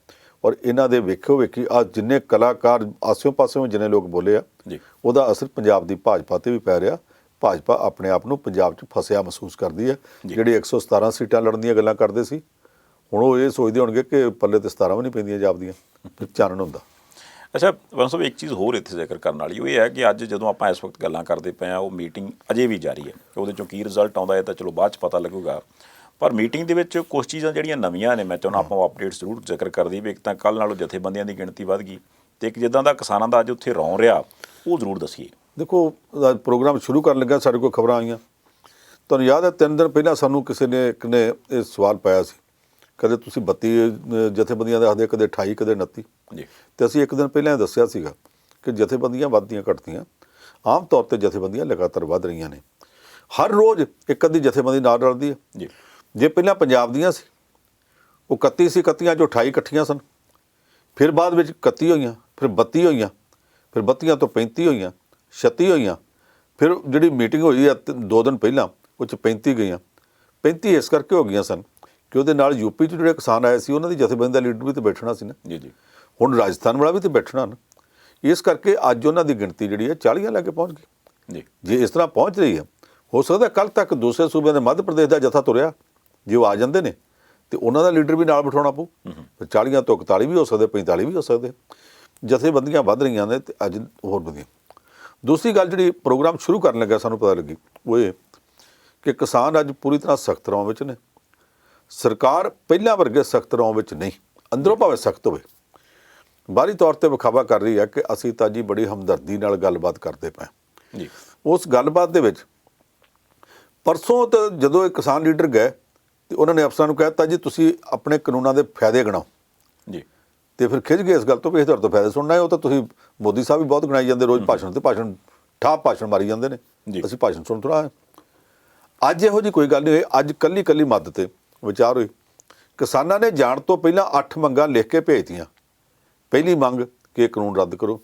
ਔਰ ਇਹਨਾਂ ਦੇ ਵੇਖੋ ਵੇਖੀ ਆ ਜਿੰਨੇ ਕਲਾਕਾਰ ਆਸਿਓਂ ਪਾਸਿਓਂ ਜਿੰਨੇ ਲੋਕ ਬੋਲੇ ਆ ਜੀ, ਉਹਦਾ ਅਸਰ ਪੰਜਾਬ ਦੀ ਭਾਜਪਾ ਤੇ ਵੀ ਪੈ ਰਿਹਾ। ਭਾਜਪਾ ਆਪਣੇ ਆਪ ਨੂੰ ਪੰਜਾਬ 'ਚ ਫਸਿਆ ਮਹਿਸੂਸ ਕਰਦੀ ਹੈ। ਜਿਹੜੇ 117 ਸੀਟਾਂ ਲੜਨ ਦੀਆਂ ਗੱਲਾਂ ਕਰਦੇ ਸੀ, ਹੁਣ ਉਹ ਇਹ ਸੋਚਦੇ ਹੋਣਗੇ ਕਿ ਪੱਲੇ ਤੇ 17 ਵੀ ਨਹੀਂ ਪੈਂਦੀਆਂ ਜਾਪਦੀਆਂ, ਫਿਰ ਚਾਨਣ ਹੁੰਦਾ। ਅੱਛਾ ਬੰਸ ਸਾਹਿਬ, ਇੱਕ ਚੀਜ਼ ਹੋਰ ਇੱਥੇ ਜ਼ਿਕਰ ਕਰਨ ਵਾਲੀ ਉਹ ਇਹ ਹੈ ਕਿ ਅੱਜ ਜਦੋਂ ਆਪਾਂ ਇਸ ਵਕਤ ਗੱਲਾਂ ਕਰਦੇ ਪਏ ਹਾਂ, ਉਹ ਮੀਟਿੰਗ ਅਜੇ ਵੀ ਜਾਰੀ ਹੈ। ਉਹਦੇ ਚੋਂ ਕੀ ਰਿਜ਼ਲਟ ਆਉਂਦਾ ਹੈ ਤਾਂ ਚਲੋ ਬਾਅਦ 'ਚ ਪਤਾ ਲੱਗੂਗਾ, ਪਰ ਮੀਟਿੰਗ ਦੇ ਵਿੱਚ ਕੁਝ ਚੀਜ਼ਾਂ ਜਿਹੜੀਆਂ ਨਵੀਆਂ ਨੇ, ਮੈਂ ਚਾਹੁੰਦਾ ਆਪਾਂ ਅਪਡੇਟਸ ਜ਼ਰੂਰ ਜ਼ਿਕਰ ਕਰ ਦਈਏ ਵੀ ਇੱਕ ਤਾਂ ਕੱਲ੍ਹ ਨਾਲੋਂ ਜਥੇਬੰਦੀਆਂ ਦੀ ਗਿਣਤੀ ਵੱਧ ਗਈ, ਅਤੇ ਇੱਕ ਜਿੱਦਾਂ ਦਾ ਕਿਸਾਨਾਂ ਦਾ ਅੱਜ ਉੱਥੇ ਰੌਂ ਰਿਹਾ ਉਹ ਜ਼ਰੂਰ ਦੱਸੀਏ। ਦੇਖੋ, ਪ੍ਰੋਗਰਾਮ ਸ਼ੁਰੂ ਕਰਨ ਲੱਗਾ ਸਾਡੇ ਕੋਲ ਖਬਰਾਂ ਆਈਆਂ, ਤੁਹਾਨੂੰ ਯਾਦ ਹੈ 3 ਦਿਨ ਪਹਿਲਾਂ ਸਾਨੂੰ ਕਿਸੇ ਨੇ ਇੱਕ ਨੇ ਇਹ ਸਵਾਲ ਪਾਇਆ ਸੀ, ਕਦੇ ਤੁਸੀਂ 32 ਜਥੇਬੰਦੀਆਂ ਦੇ ਆਖਦੇ, ਕਦੇ 28, ਕਦੇ 29 ਜੀ, ਅਤੇ ਅਸੀਂ ਇੱਕ ਦਿਨ ਪਹਿਲਾਂ ਇਹ ਦੱਸਿਆ ਸੀਗਾ ਕਿ ਜਥੇਬੰਦੀਆਂ ਵੱਧਦੀਆਂ ਘਟਦੀਆਂ, ਆਮ ਤੌਰ 'ਤੇ ਜਥੇਬੰਦੀਆਂ ਲਗਾਤਾਰ ਵੱਧ ਰਹੀਆਂ ਨੇ। ਹਰ ਰੋਜ਼ ਇੱਕ ਅੱਧੀ ਜਥੇਬੰਦੀ ਨਾਲ ਰਲਦੀ ਹੈ ਜੀ। ਜੇ ਪਹਿਲਾਂ ਪੰਜਾਬ ਦੀਆਂ ਸੀ ਉਹ 31 ਸੀ, 31 ਚੋਂ 28 ਇਕੱਠੀਆਂ ਸਨ, ਫਿਰ ਬਾਅਦ ਵਿੱਚ 31 ਹੋਈਆਂ, ਫਿਰ 32 ਹੋਈਆਂ, ਫਿਰ 32 ਤੋਂ 35 ਹੋਈਆਂ, 36 ਹੋਈਆਂ, ਫਿਰ ਜਿਹੜੀ ਮੀਟਿੰਗ ਹੋਈ ਆ 2 ਦਿਨ ਪਹਿਲਾਂ ਉਹ 'ਚ 35 ਗਈਆਂ। 35 ਇਸ ਕਰਕੇ ਹੋ ਗਈਆਂ ਸਨ ਕਿ ਉਹਦੇ ਨਾਲ ਯੂਪੀ 'ਚ ਜਿਹੜੇ ਕਿਸਾਨ ਆਏ ਸੀ ਉਹਨਾਂ ਦੀ ਜਥੇਬੰਦੀ ਦਾ ਲੀਡਰ ਵੀ ਤਾਂ ਬੈਠਣਾ ਸੀ ਨਾ। ਜੀ ਜੀ। ਹੁਣ ਰਾਜਸਥਾਨ ਵਾਲਾ ਵੀ ਤਾਂ ਬੈਠਣਾ ਨਾ, ਇਸ ਕਰਕੇ ਅੱਜ ਉਹਨਾਂ ਦੀ ਗਿਣਤੀ ਜਿਹੜੀ ਹੈ 40 ਲੈ ਕੇ ਪਹੁੰਚ ਗਈ। ਜੀ, ਜੇ ਇਸ ਤਰ੍ਹਾਂ ਪਹੁੰਚ ਰਹੀ ਹੈ, ਹੋ ਸਕਦਾ ਕੱਲ੍ਹ ਤੱਕ ਦੂਸਰੇ ਸੂਬਿਆਂ ਦੇ ਮੱਧ ਪ੍ਰਦੇਸ਼ ਦਾ ਜਥਾ ਤੁਰਿਆ, ਜੇ ਉਹ ਆ ਜਾਂਦੇ ਨੇ ਤੇ ਉਹਨਾਂ ਦਾ ਲੀਡਰ ਵੀ ਨਾਲ ਬਿਠਾਉਣਾ ਪਊ, ਫਿਰ 40 ਤੋਂ 41 ਵੀ ਹੋ ਸਕਦੇ, 45 ਵੀ ਹੋ ਸਕਦੇ। ਜਥੇਬੰਦੀਆਂ ਵੱਧ ਰਹੀਆਂ ਨੇ ਤੇ ਅੱਜ ਹੋਰ ਵਧੀਆ। ਦੂਸਰੀ ਗੱਲ ਜਿਹੜੀ ਪ੍ਰੋਗਰਾਮ ਸ਼ੁਰੂ ਕਰਨ ਲੱਗਾ ਸਾਨੂੰ ਪਤਾ ਲੱਗੀ ਉਹ ਇਹ ਕਿ ਕਿਸਾਨ ਅੱਜ ਪੂਰੀ ਤਰ੍ਹਾਂ ਸਖਤ ਰੌਂ ਵਿੱਚ ਨੇ। ਸਰਕਾਰ ਪਹਿਲਾਂ ਵਰਗੇ ਸਖਤ ਰੌਂ ਵਿੱਚ ਨਹੀਂ, ਅੰਦਰੋਂ ਭਾਵੇਂ ਸਖਤ ਹੋਵੇ, ਬਾਹਰੀ ਤੌਰ ਤੇ ਵਿਖਾਵਾ ਕਰ ਰਹੀ ਹੈ ਕਿ ਅਸੀਂ ਤਾਂ ਜੀ ਬੜੀ ਹਮਦਰਦੀ ਨਾਲ ਗੱਲਬਾਤ ਕਰਦੇ ਪਏ ਜੀ। ਉਸ ਗੱਲਬਾਤ ਦੇ ਵਿੱਚ ਪਰਸੋਂ ਤਾਂ ਜਦੋਂ ਇਹ ਕਿਸਾਨ ਲੀਡਰ ਗਏ ਤੇ ਉਹਨਾਂ ਨੇ ਅਫਸਰਾਂ ਨੂੰ ਕਹਿ ਦਿੱਤਾ ਜੀ ਤੁਸੀਂ ਆਪਣੇ ਕਾਨੂੰਨਾਂ ਦੇ ਫਾਇਦੇ ਗਿਣਾਓ ਜੀ, ਤੇ ਫਿਰ ਖਿੱਚ ਗਏ ਇਸ ਗੱਲ ਤੋਂ ਵੀ ਇਹ ਤੁਹਾਡੇ ਤੋਂ ਫਾਇਦੇ ਸੁਣਨਾ ਹੈ। ਉਹ ਤਾਂ ਤੁਸੀਂ ਮੋਦੀ ਸਾਹਿਬ ਵੀ ਬਹੁਤ ਗਿਣਾਈ ਜਾਂਦੇ ਰੋਜ਼ ਭਾਸ਼ਣ ਤੇ ਭਾਸ਼ਣ, ਠਾਪ ਭਾਸ਼ਣ ਮਾਰੀ ਜਾਂਦੇ ਨੇ, ਅਸੀਂ ਭਾਸ਼ਣ ਸੁਣ ਥੋੜ੍ਹਾ ਹੈ। ਅੱਜ ਇਹੋ ਜਿਹੀ ਕੋਈ ਗੱਲ ਨਹੀਂ ਹੋਈ। ਅੱਜ ਕੱਲੀ ਮੱਦ ਤੇ ਵਿਚਾਰ ਹੋਈ। ਕਿਸਾਨਾਂ ਨੇ ਜਾਣ ਤੋਂ ਪਹਿਲਾਂ 8 ਮੰਗਾਂ ਲਿਖ ਕੇ ਭੇਜਤੀਆਂ। ਪਹਿਲੀ ਮੰਗ ਕਿ ਇਹ ਕਾਨੂੰਨ ਰੱਦ ਕਰੋ,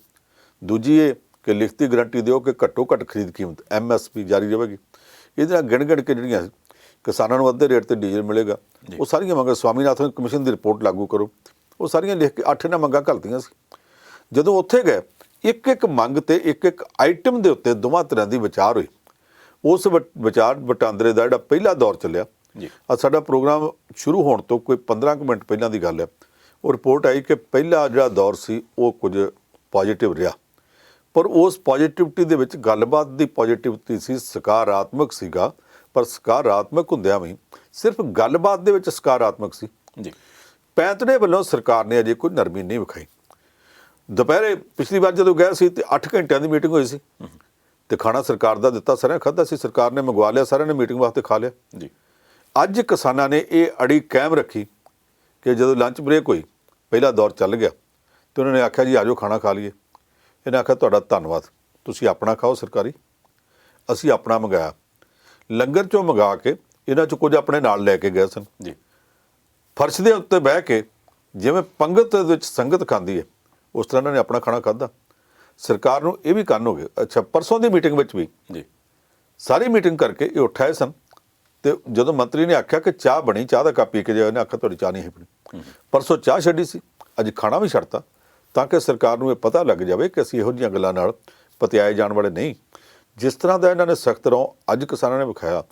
ਦੂਜੀ ਇਹ ਕਿ ਲਿਖਤੀ ਗਰੰਟੀ ਦਿਓ ਕਿ ਘੱਟੋ ਘੱਟ ਖਰੀਦ ਕੀਮਤ MSP ਜਾਰੀ ਰਹੇਗੀ। ਇਹਦੇ ਨਾਲ ਗਿਣ ਕੇ ਜਿਹੜੀਆਂ ਕਿਸਾਨਾਂ ਨੂੰ ਅੱਧੇ ਰੇਟ ਤੇ ਡੀਜ਼ਲ ਮਿਲੇਗਾ, ਉਹ ਸਾਰੀਆਂ ਮੰਗਾਂ ਸਵਾਮੀਨਾਥਨ ਕਮਿਸ਼ਨ ਦੀ ਰਿਪੋਰਟ ਲਾਗੂ ਕਰੋ, ਉਹ ਸਾਰੀਆਂ ਲਿਖ ਕੇ 8 ਮੰਗਾਂ ਘੱਲਤੀਆਂ ਸੀ। ਜਦੋਂ ਉੱਥੇ ਗਏ ਇੱਕ ਮੰਗ ਤੇ ਇੱਕ ਆਈਟਮ ਦੇ ਉੱਤੇ ਦੋਵਾਂ ਤਰ੍ਹਾਂ ਦੀ ਵਿਚਾਰ ਹੋਈ। ਉਸ ਵਿਚਾਰ ਵਟਾਂਦਰੇ ਦਾ ਜਿਹੜਾ ਪਹਿਲਾ ਦੌਰ ਚੱਲਿਆ, ਸਾਡਾ ਪ੍ਰੋਗਰਾਮ ਸ਼ੁਰੂ ਹੋਣ ਤੋਂ ਕੋਈ 15 ਕੁ ਮਿੰਟ ਪਹਿਲਾਂ ਦੀ ਗੱਲ ਹੈ, ਉਹ ਰਿਪੋਰਟ ਆਈ ਕਿ ਪਹਿਲਾ ਜਿਹੜਾ ਦੌਰ ਸੀ ਉਹ ਕੁਝ ਪੋਜ਼ੀਟਿਵ ਰਿਹਾ, ਪਰ ਉਸ ਪੋਜ਼ੀਟਿਵਿਟੀ ਦੇ ਵਿੱਚ ਗੱਲਬਾਤ ਦੀ ਪੋਜ਼ੀਟਿਵਿਟੀ ਸੀ, ਸਕਾਰਾਤਮਕ ਸੀਗਾ, ਪਰ ਸਕਾਰਾਤਮਕ ਹੁੰਦਿਆਂ ਵੀ ਸਿਰਫ ਗੱਲਬਾਤ ਦੇ ਵਿੱਚ ਸਕਾਰਾਤਮਕ ਸੀ ਜੀ। ਪੈਂਤੜੇ ਵੱਲੋਂ ਸਰਕਾਰ ਨੇ ਅਜੇ ਕੋਈ ਨਰਮੀ ਨਹੀਂ ਵਿਖਾਈ। ਦੁਪਹਿਰੇ ਪਿਛਲੀ ਵਾਰ ਜਦੋਂ ਗਏ ਸੀ ਤੇ 8 ਘੰਟਿਆਂ ਦੀ ਮੀਟਿੰਗ ਹੋਈ ਸੀ ਤੇ ਖਾਣਾ ਸਰਕਾਰ ਦਾ ਦਿੱਤਾ, ਸਾਰਿਆਂ ਖਾਧਾ ਸੀ, ਸਰਕਾਰ ਨੇ ਮੰਗਵਾ ਲਿਆ, ਸਾਰਿਆਂ ਨੇ ਮੀਟਿੰਗ ਵਾਸਤੇ ਖਾ ਲਿਆ ਜੀ। ਅੱਜ ਕਿਸਾਨਾਂ ਨੇ ਇਹ ਅੜੀ ਕਾਇਮ ਰੱਖੀ ਕਿ ਜਦੋਂ ਲੰਚ ਬ੍ਰੇਕ ਹੋਈ, ਪਹਿਲਾ ਦੌਰ ਚੱਲ ਗਿਆ ਤੇ ਉਹਨਾਂ ਨੇ ਆਖਿਆ ਜੀ ਆਜੋ ਖਾਣਾ ਖਾ ਲਈਏ। ਇਹਨੇ ਆਖਿਆ ਤੁਹਾਡਾ ਧੰਨਵਾਦ, ਤੁਸੀਂ ਆਪਣਾ ਖਾਓ ਸਰਕਾਰੀ, ਅਸੀਂ ਆਪਣਾ ਮੰਗਾਇਆ। ਲੰਗਰ 'ਚੋਂ ਮੰਗਾ ਕੇ ਇਹਨਾਂ 'ਚ ਕੁਝ ਆਪਣੇ ਨਾਲ ਲੈ ਕੇ ਗਏ ਸਨ ਜੀ। ਫਰਸ਼ ਦੇ ਉੱਤੇ ਬਹਿ ਕੇ ਜਿਵੇਂ ਪੰਗਤ ਵਿੱਚ ਸੰਗਤ ਖਾਂਦੀ ਹੈ ਉਸ ਤਰ੍ਹਾਂ ਇਹਨਾਂ ਨੇ ਆਪਣਾ ਖਾਣਾ ਖਾਧਾ। ਸਰਕਾਰ ਨੂੰ ਇਹ ਵੀ ਕੰਨ ਹੋ ਗਏ। ਅੱਛਾ, ਪਰਸੋਂ ਦੀ ਮੀਟਿੰਗ ਵਿੱਚ ਵੀ ਜੀ ਸਾਰੀ ਮੀਟਿੰਗ ਕਰਕੇ ਇਹ ਉਠਾਏ ਸਨ ਤੇ ਜਦੋਂ ਮੰਤਰੀ ਨੇ ਆਖਿਆ ਕਿ ਚਾਹ ਬਣੀ, ਚਾਹ ਦਾ ਕੱਪ ਪੀ ਕੇ ਜਾਓ, ਇਹਨੇ ਆਖਿਆ ਤੁਹਾਡੀ ਚਾਹ ਨਹੀਂ ਹੈ ਪੀਣੀ। ਪਰਸੋਂ ਚਾਹ ਛੱਡੀ ਸੀ, ਅੱਜ ਖਾਣਾ ਵੀ ਛੱਡਤਾ, ਤਾਂ ਕਿ ਸਰਕਾਰ ਨੂੰ ਇਹ ਪਤਾ ਲੱਗ ਜਾਵੇ ਕਿ ਅਸੀਂ ਇਹੋ ਜਿਹੀਆਂ ਗੱਲਾਂ ਨਾਲ ਪਤਿਆਏ ਜਾਣ ਵਾਲੇ ਨਹੀਂ। ਜਿਸ ਤਰ੍ਹਾਂ ਦਾ ਇਹਨਾਂ ਨੇ ਸਖਤ ਰੌਂ ਅੱਜ ਕਿਸਾਨਾਂ ਨੇ ਵਿਖਾਇਆ,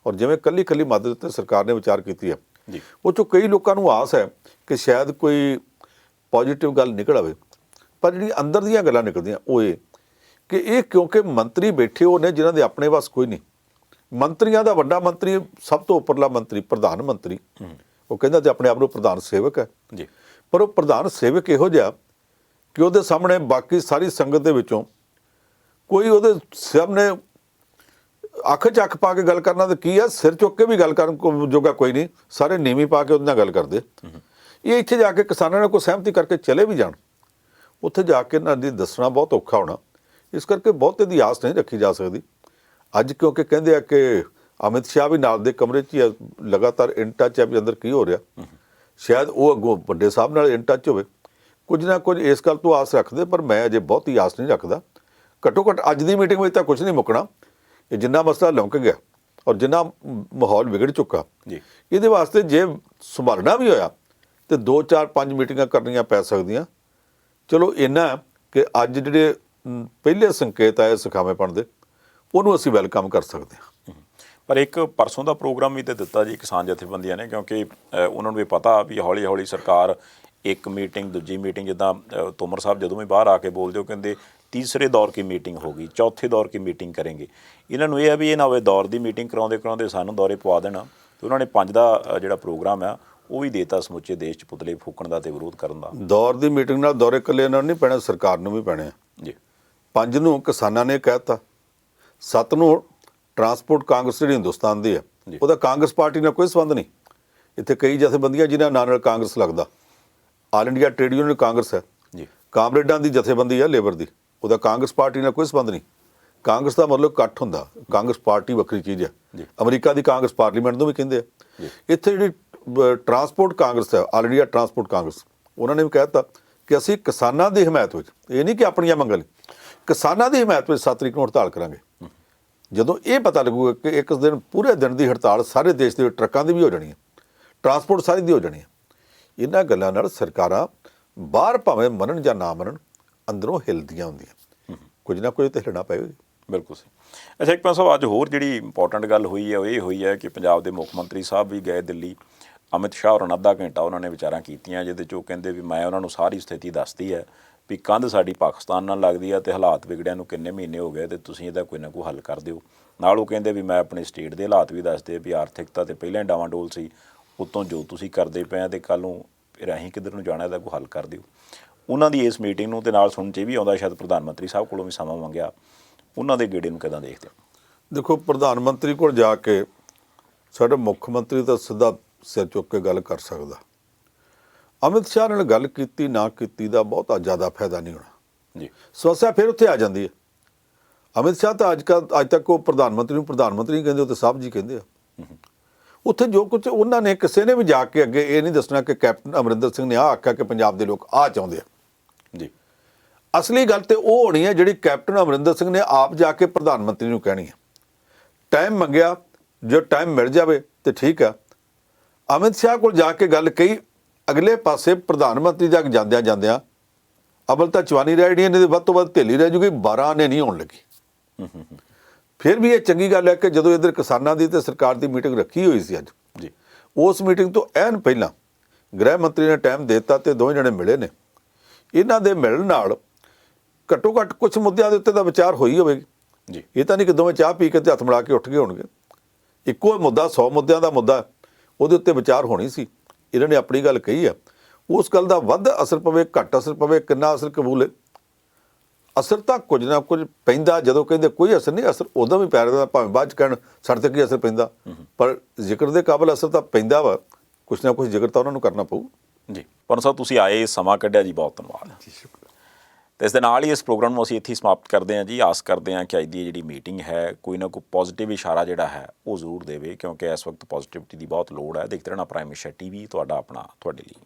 ਔਰ ਜਿਵੇਂ ਕੱਲੀ ਮਦਦ ਤੇ ਸਰਕਾਰ ਨੇ ਵਿਚਾਰ ਕੀਤੀ ਹੈ, ਉਹ 'ਚੋਂ ਕਈ ਲੋਕਾਂ ਨੂੰ ਆਸ ਹੈ ਕਿ ਸ਼ਾਇਦ ਕੋਈ ਪੋਜ਼ੀਟਿਵ ਗੱਲ ਨਿਕਲ ਆਵੇ, ਪਰ ਜਿਹੜੀ ਅੰਦਰ ਦੀਆਂ ਗੱਲਾਂ ਨਿਕਲਦੀਆਂ ਉਹ ਇਹ ਕਿ ਇਹ ਕਿਉਂਕਿ ਮੰਤਰੀ ਬੈਠੇ ਹੋ ਨੇ ਜਿਨ੍ਹਾਂ ਦੇ ਆਪਣੇ ਵੱਸ ਕੋਈ ਨਹੀਂ। ਮੰਤਰੀਆਂ ਦਾ ਵੱਡਾ ਮੰਤਰੀ, ਸਭ ਤੋਂ ਉੱਪਰਲਾ ਮੰਤਰੀ, ਪ੍ਰਧਾਨ ਮੰਤਰੀ, ਉਹ ਕਹਿੰਦਾ ਤੇ ਆਪਣੇ ਆਪ ਨੂੰ ਪ੍ਰਧਾਨ ਸੇਵਕ ਹੈ ਜੀ, ਪਰ ਉਹ ਪ੍ਰਧਾਨ ਸੇਵਕ ਇਹੋ ਜਿਹਾ ਕਿ ਉਹਦੇ ਸਾਹਮਣੇ ਬਾਕੀ ਸਾਰੀ ਸੰਗਤ ਦੇ ਵਿੱਚੋਂ ਕੋਈ ਉਹਦੇ ਸਾਹਮਣੇ ਅੱਖ 'ਚ ਅੱਖ ਪਾ ਕੇ ਗੱਲ ਕਰਨਾ ਤਾਂ ਕੀ ਹੈ, ਸਿਰ ਚੁੱਕ ਕੇ ਵੀ ਗੱਲ ਕਰਨ ਜੋਗਾ ਕੋਈ ਨਹੀਂ, ਸਾਰੇ ਨੀਵੀਂ ਪਾ ਕੇ ਉਹਦੇ ਨਾਲ ਗੱਲ ਕਰਦੇ। ਇਹ ਇੱਥੇ ਜਾ ਕੇ ਕਿਸਾਨਾਂ ਨਾਲ ਕੋਈ ਸਹਿਮਤੀ ਕਰਕੇ ਚਲੇ ਵੀ ਜਾਣ, ਉੱਥੇ ਜਾ ਕੇ ਇਹਨਾਂ ਦੀ ਦੱਸਣਾ ਬਹੁਤ ਔਖਾ ਹੋਣਾ। ਇਸ ਕਰਕੇ ਬਹੁਤੇ ਦੀ ਆਸ ਨਹੀਂ ਰੱਖੀ ਜਾ ਸਕਦੀ। ਅੱਜ ਕਿਉਂਕਿ ਕਹਿੰਦੇ ਆ ਕਿ ਅਮਿਤ ਸ਼ਾਹ ਵੀ ਨਾਲ ਦੇ ਕਮਰੇ 'ਚ ਹੀ ਆ, ਲਗਾਤਾਰ ਇਨ ਟੱਚ ਹੈ ਵੀ ਅੰਦਰ ਕੀ ਹੋ ਰਿਹਾ। ਸ਼ਾਇਦ ਉਹ ਅੱਗੋਂ ਵੱਡੇ ਸਾਹਿਬ ਨਾਲ ਇਨ ਟੱਚ ਹੋਵੇ, ਕੁਝ ਨਾ ਕੁਝ ਇਸ ਗੱਲ ਤੋਂ ਆਸ ਰੱਖਦੇ, ਪਰ ਮੈਂ ਅਜੇ ਬਹੁਤੀ ਆਸ ਨਹੀਂ ਰੱਖਦਾ। ਘੱਟੋ ਘੱਟ ਅੱਜ ਦੀ ਮੀਟਿੰਗ ਵਿੱਚ ਤਾਂ ਕੁਝ ਨਹੀਂ ਮੁੱਕਣਾ। ਇਹ ਜਿੰਨਾ ਮਸਲਾ ਲਮਕ ਗਿਆ ਔਰ ਜਿੰਨਾ ਮਾਹੌਲ ਵਿਗੜ ਚੁੱਕਾ ਜੀ, ਇਹਦੇ ਵਾਸਤੇ ਜੇ ਸੰਭਾਲਣਾ ਵੀ ਹੋਇਆ ਤੇ 2 4 5 ਮੀਟਿੰਗਾਂ ਕਰਨੀਆਂ ਪੈ ਸਕਦੀਆਂ। ਚਲੋ ਇੰਨਾ ਕਿ ਅੱਜ ਜਿਹੜੇ ਪਹਿਲੇ ਸੰਕੇਤ ਆਏ ਸਿਖਾਵੇਪਣ ਦੇ, ਉਹਨੂੰ ਅਸੀਂ ਵੈਲਕਮ ਕਰ ਸਕਦੇ ਹਾਂ। ਪਰ ਇੱਕ ਪਰਸੋਂ ਦਾ ਪ੍ਰੋਗਰਾਮ ਵੀ ਤਾਂ ਦਿੱਤਾ ਜੀ ਕਿਸਾਨ ਜਥੇਬੰਦੀਆਂ ਨੇ, ਕਿਉਂਕਿ ਉਹਨਾਂ ਨੂੰ ਵੀ ਪਤਾ ਵੀ ਹੌਲੀ ਹੌਲੀ ਸਰਕਾਰ ਇੱਕ ਮੀਟਿੰਗ ਦੂਜੀ ਮੀਟਿੰਗ, ਜਿੱਦਾਂ ਤੋਮਰ ਸਾਹਿਬ ਜਦੋਂ ਵੀ ਬਾਹਰ ਆ ਕੇ ਬੋਲਦੇ ਹੋ ਕਹਿੰਦੇ ਤੀਸਰੇ ਦੌਰ ਕੀ ਮੀਟਿੰਗ ਹੋਗੀ, ਚੌਥੇ ਦੌਰ ਕੀ ਮੀਟਿੰਗ ਕरेंगे। ਇਹਨਾਂ ਨੂੰ ਇਹ ਹੈ ਵੀ ਇਹ ਨਾ ਹੋਵੇ ਦੌਰ ਦੀ ਮੀਟਿੰਗ ਕਰਾਉਂਦੇ ਕਰਾਉਂਦੇ ਸਾਨੂੰ ਦੌਰੇ ਪਵਾ ਦੇਣਾ। ਤੇ ਉਹਨਾਂ ਨੇ 5 ਦਾ ਜਿਹੜਾ ਪ੍ਰੋਗਰਾਮ ਆ ਉਹ ਵੀ ਦੇਤਾ, ਸਮੁੱਚੇ ਦੇਸ਼ 'ਚ ਪੁਤਲੇ ਫੂਕਣ ਦਾ ਤੇ ਵਿਰੋਧ ਕਰਨ ਦਾ। ਦੌਰ ਦੀ ਮੀਟਿੰਗ ਨਾਲ ਦੌਰੇ ਇਕੱਲੇ ਨਾਲ ਨਹੀਂ ਪੈਣੇ, ਸਰਕਾਰ ਨੂੰ ਵੀ ਪੈਣੇ ਆ ਜੀ। 5 ਨੂੰ ਕਿਸਾਨਾਂ ਨੇ ਕਹਿਤਾ, 7 ਨੂੰ ਟਰਾਂਸਪੋਰਟ ਕਾਂਗਰਸ ਜਿਹੜੀ ਹਿੰਦੁਸਤਾਨ ਦੀ ਹੈ ਜੀ। ਉਹਦਾ ਕਾਂਗਰਸ ਪਾਰਟੀ ਨਾਲ ਕੋਈ ਸੰਬੰਧ ਨਹੀਂ। ਇੱਥੇ ਕਈ ਜਥੇਬੰਦੀਆਂ ਜਿਨ੍ਹਾਂ ਨਾਲ ਕਾਂਗਰਸ ਲੱਗਦਾ, all India trade union Congress ਹੈ ਜੀ, ਕਾਮਰੇਡਾਂ ਦੀ ਜਥੇਬੰਦੀ ਹੈ ਲੇਬਰ ਦੀ, ਉਹਦਾ ਕਾਂਗਰਸ ਪਾਰਟੀ ਨਾਲ ਕੋਈ ਸੰਬੰਧ ਨਹੀਂ। ਕਾਂਗਰਸ ਦਾ ਮਤਲਬ ਇਕੱਠ ਹੁੰਦਾ, ਕਾਂਗਰਸ ਪਾਰਟੀ ਵੱਖਰੀ ਚੀਜ਼ ਹੈ। ਜੀ। ਅਮਰੀਕਾ ਦੀ ਕਾਂਗਰਸ ਪਾਰਲੀਮੈਂਟ ਨੂੰ ਵੀ ਕਹਿੰਦੇ ਆ। ਜੀ। ਇੱਥੇ ਜਿਹੜੀ ਟਰਾਂਸਪੋਰਟ ਕਾਂਗਰਸ ਹੈ, ਆਲ ਇੰਡੀਆ ਟਰਾਂਸਪੋਰਟ ਕਾਂਗਰਸ, ਉਹਨਾਂ ਨੇ ਵੀ ਕਹਿ ਦਿੱਤਾ ਕਿ ਅਸੀਂ ਕਿਸਾਨਾਂ ਦੀ ਹਮਾਇਤ ਵਿੱਚ, ਇਹ ਨਹੀਂ ਕਿ ਆਪਣੀਆਂ ਮੰਗਾਂ ਲਈ, ਕਿਸਾਨਾਂ ਦੀ ਹਮਾਇਤ ਵਿੱਚ 7 ਤਰੀਕ ਨੂੰ ਹੜਤਾਲ ਕਰਾਂਗੇ। ਜਦੋਂ ਇਹ ਪਤਾ ਲੱਗੂਗਾ ਕਿ ਇੱਕ ਦਿਨ ਪੂਰੇ ਦਿਨ ਦੀ ਹੜਤਾਲ ਸਾਰੇ ਦੇਸ਼ ਦੇ ਟਰੱਕਾਂ ਦੀ ਵੀ ਹੋ ਜਾਣੀ ਹੈ, ਟਰਾਂਸਪੋਰਟ ਸਾਰੀ ਦੀ ਹੋ ਜਾਣੀ ਹੈ। ਇਹਨਾਂ ਗੱਲਾਂ ਨਾਲ ਸਰਕਾਰਾਂ ਬਾਹਰ ਭਾਵੇਂ ਮੰਨਣ ਜਾਂ ਨਾ ਮੰਨਣ, ਅੰਦਰੋਂ ਹਿਲਦੀਆਂ ਹੁੰਦੀਆਂ, ਕੁਝ ਨਾ ਕੁਝ ਤਾਂ ਹਿਲਣਾ ਪਏਗਾ। ਬਿਲਕੁਲ ਸਹੀ। ਅੱਛਾ, ਇੱਕ ਸਾਹਿਬ ਅੱਜ ਹੋਰ ਜਿਹੜੀ ਇੰਪੋਰਟੈਂਟ ਗੱਲ ਹੋਈ ਹੈ ਉਹ ਇਹ ਹੋਈ ਹੈ ਕਿ ਪੰਜਾਬ ਦੇ ਮੁੱਖ ਮੰਤਰੀ ਸਾਹਿਬ ਵੀ ਗਏ ਦਿੱਲੀ। ਅਮਿਤ ਸ਼ਾਹ ਹੋਰਾਂ ਨਾਲ ਅੱਧਾ ਘੰਟਾ ਉਹਨਾਂ ਨੇ ਵਿਚਾਰਾਂ ਕੀਤੀਆਂ, ਜਿਹਦੇ 'ਚ ਉਹ ਕਹਿੰਦੇ ਵੀ ਮੈਂ ਉਹਨਾਂ ਨੂੰ ਸਾਰੀ ਸਥਿਤੀ ਦੱਸਦੀ ਹੈ ਵੀ ਕੰਧ ਸਾਡੀ ਪਾਕਿਸਤਾਨ ਨਾਲ ਲੱਗਦੀ ਹੈ ਤੇ ਹਾਲਾਤ ਵਿਗੜਿਆਂ ਨੂੰ ਕਿੰਨੇ ਮਹੀਨੇ ਹੋ ਗਏ ਤੇ ਤੁਸੀਂ ਇਹਦਾ ਕੋਈ ਨਾ ਕੋਈ ਹੱਲ ਕਰ ਦਿਓ। ਨਾਲ ਉਹ ਕਹਿੰਦੇ ਵੀ ਮੈਂ ਆਪਣੇ ਸਟੇਟ ਦੇ ਹਾਲਾਤ ਵੀ ਦੱਸਦੇ ਵੀ ਆਰਥਿਕਤਾ ਤੇ ਪਹਿਲਾਂ ਹੀ ਡਾਵਾਂਡੋਲ ਸੀ, ਉੱਤੋਂ ਜੋ ਤੁਸੀਂ ਕਰਦੇ ਪਏ ਆ ਤੇ ਕੱਲ੍ਹ ਨੂੰ ਫਿਰ ਅਸੀਂ ਕਿੱਧਰ ਨੂੰ ਜਾਣਾ, ਇਹਦਾ ਕੋਈ ਹੱਲ ਕਰ ਦਿਓ। ਉਹਨਾਂ ਦੀ ਇਸ ਮੀਟਿੰਗ ਨੂੰ ਤੇ ਨਾਲ ਸੁਣਨ 'ਚ ਇਹ ਵੀ ਆਉਂਦਾ ਸ਼ਾਇਦ ਪ੍ਰਧਾਨ ਮੰਤਰੀ ਸਾਹਿਬ ਕੋਲੋਂ ਵੀ ਸਮਾਂ ਮੰਗਿਆ, ਉਹਨਾਂ ਦੇ ਗੇੜੇ ਨੂੰ ਕਿੱਦਾਂ ਦੇਖਦੇ ਹੋ? ਦੇਖੋ, ਪ੍ਰਧਾਨ ਮੰਤਰੀ ਕੋਲ ਜਾ ਕੇ ਸਾਡੇ ਮੁੱਖ ਮੰਤਰੀ ਤਾਂ ਸਿੱਧਾ ਸਿਰ ਚੁੱਕ ਕੇ ਗੱਲ ਕਰ ਸਕਦਾ। ਅਮਿਤ ਸ਼ਾਹ ਨਾਲ ਗੱਲ ਕੀਤੀ ਨਾ ਕੀਤੀ ਦਾ ਬਹੁਤਾ ਜ਼ਿਆਦਾ ਫਾਇਦਾ ਨਹੀਂ ਹੋਣਾ ਜੀ। ਸਮੱਸਿਆ ਫਿਰ ਉੱਥੇ ਆ ਜਾਂਦੀ ਹੈ। ਅਮਿਤ ਸ਼ਾਹ ਤਾਂ ਅੱਜ ਤੱਕ ਉਹ ਪ੍ਰਧਾਨ ਮੰਤਰੀ ਨੂੰ ਪ੍ਰਧਾਨ ਮੰਤਰੀ ਕਹਿੰਦੇ, ਉਹ ਤਾਂ ਸਾਹਿਬ ਜੀ ਕਹਿੰਦੇ ਆ। ਉੱਥੇ ਜੋ ਕੁਝ ਉਹਨਾਂ ਨੇ, ਕਿਸੇ ਨੇ ਵੀ ਜਾ ਕੇ ਅੱਗੇ ਇਹ ਨਹੀਂ ਦੱਸਣਾ ਕਿ ਕੈਪਟਨ ਅਮਰਿੰਦਰ ਸਿੰਘ ਨੇ ਆਹ ਆਖਿਆ ਕਿ ਪੰਜਾਬ ਦੇ ਲੋਕ ਆਹ ਚਾਹੁੰਦੇ ਆ। ਜੀ। ਅਸਲੀ ਗੱਲ ਤੇ ਉਹ ਹੋਣੀ ਹੈ ਜਿਹੜੀ ਕੈਪਟਨ ਅਮਰਿੰਦਰ ਸਿੰਘ ਨੇ ਆਪ ਜਾ ਕੇ ਪ੍ਰਧਾਨ ਮੰਤਰੀ ਨੂੰ ਕਹਿਣੀ ਹੈ। ਟਾਈਮ ਮੰਗਿਆ, ਜੋ ਟਾਈਮ ਮਿਲ ਜਾਵੇ ਤੇ ਠੀਕ ਆ। ਅਮਿਤ ਸ਼ਾਹ ਕੋਲ ਜਾ ਕੇ ਗੱਲ ਕਹੀ, ਅਗਲੇ ਪਾਸੇ ਪ੍ਰਧਾਨ ਮੰਤਰੀ ਤੱਕ ਜਾਂਦਿਆਂ ਜਾਂਦਿਆਂ ਅਵਲ ਤਾਂ ਚਵਾਨੀ ਰਹਿ ਜਣੀ, ਇਹਦੇ ਵੱਧ ਤੋਂ ਵੱਧ ਢੇਲੀ ਰਹਿ ਜੂਗੀ, 12 ਨੇ ਨਹੀਂ ਹੋਣ ਲੱਗੀ। ਫਿਰ ਵੀ ਇਹ ਚੰਗੀ ਗੱਲ ਹੈ ਕਿ ਜਦੋਂ ਇੱਧਰ ਕਿਸਾਨਾਂ ਦੀ ਤੇ ਸਰਕਾਰ ਦੀ ਮੀਟਿੰਗ ਰੱਖੀ ਹੋਈ ਸੀ ਅੱਜ ਜੀ, ਉਸ ਮੀਟਿੰਗ ਤੋਂ ਐਨ ਪਹਿਲਾਂ ਗ੍ਰਹਿ ਮੰਤਰੀ ਨੇ ਟਾਈਮ ਦੇ ਦਿੱਤਾ ਤੇ ਦੋਵੇਂ ਜਣੇ ਮਿਲੇ ਨੇ। ਇਹਨਾਂ ਦੇ ਮਿਲਣ ਨਾਲ ਘੱਟੋ ਘੱਟ ਕੁਝ ਮੁੱਦਿਆਂ ਦੇ ਉੱਤੇ ਤਾਂ ਵਿਚਾਰ ਹੋਈ ਹੋਵੇਗੀ ਜੀ। ਇਹ ਤਾਂ ਨਹੀਂ ਕਿ ਦੋਵੇਂ ਚਾਹ ਪੀ ਕੇ ਤੇ ਹੱਥ ਮਿਲਾ ਕੇ ਉੱਠ ਗਏ ਹੋਣਗੇ। ਇੱਕੋ ਮੁੱਦਾ 100 ਮੁੱਦਿਆਂ ਦਾ ਮੁੱਦਾ, ਉਹਦੇ ਉੱਤੇ ਵਿਚਾਰ ਹੋਣੀ ਸੀ। ਇਹਨਾਂ ਨੇ ਆਪਣੀ ਗੱਲ ਕਹੀ ਆ, ਉਸ ਗੱਲ ਦਾ ਵੱਧ ਅਸਰ ਪਵੇ ਘੱਟ ਅਸਰ ਪਵੇ, ਕਿੰਨਾ ਅਸਰ ਕਬੂਲ ਹੈ, ਅਸਰ ਤਾਂ ਕੁਝ ਨਾ ਕੁਝ ਪੈਂਦਾ। ਜਦੋਂ ਕਹਿੰਦੇ ਕੋਈ ਅਸਰ ਨਹੀਂ, ਅਸਰ ਉਦੋਂ ਵੀ ਪੈ ਰਿਹਾ, ਭਾਵੇਂ ਬਾਅਦ 'ਚ ਕਹਿਣ ਸਾਡੇ ਤੇ ਕੀ ਅਸਰ ਪੈਂਦਾ, ਪਰ ਜ਼ਿਕਰ ਦੇ ਕਾਬਲ ਅਸਰ ਤਾਂ ਪੈਂਦਾ ਵਾ। ਕੁਛ ਨਾ ਕੁਛ ਜ਼ਿਕਰ ਤਾਂ ਉਹਨਾਂ ਨੂੰ ਕਰਨਾ ਪਊ ਜੀ। ਪਰ ਸਾਹਿਬ ਤੁਸੀਂ ਆਏ, ਸਮਾਂ ਕੱਢਿਆ ਜੀ, ਬਹੁਤ ਧੰਨਵਾਦ ਜੀ, ਸ਼ੁਕਰੀਆ। ਤੇ ਇਸ ਦੇ ਨਾਲ ਹੀ ਇਸ ਪ੍ਰੋਗਰਾਮ ਨੂੰ ਅਸੀਂ ਇੱਥੇ ਹੀ ਸਮਾਪਤ ਕਰਦੇ ਹਾਂ ਜੀ। ਆਸ ਕਰਦੇ ਹਾਂ ਕਿ ਅੱਜ ਦੀ ਜਿਹੜੀ ਮੀਟਿੰਗ ਹੈ ਕੋਈ ਨਾ ਕੋਈ ਪੋਜ਼ੀਟਿਵ ਇਸ਼ਾਰਾ ਜਿਹੜਾ ਹੈ ਉਹ ਜ਼ਰੂਰ ਦੇਵੇ, ਕਿਉਂਕਿ ਇਸ ਵਕਤ ਪੋਜ਼ੀਟਿਵਿਟੀ ਦੀ ਬਹੁਤ ਲੋੜ ਹੈ। ਦੇਖਦੇ ਰਹਿਣਾ ਪ੍ਰਾਈਮ ਏਸ਼ੀਆ TV, ਤੁਹਾਡਾ ਆਪਣਾ, ਤੁਹਾਡੇ ਲਈ।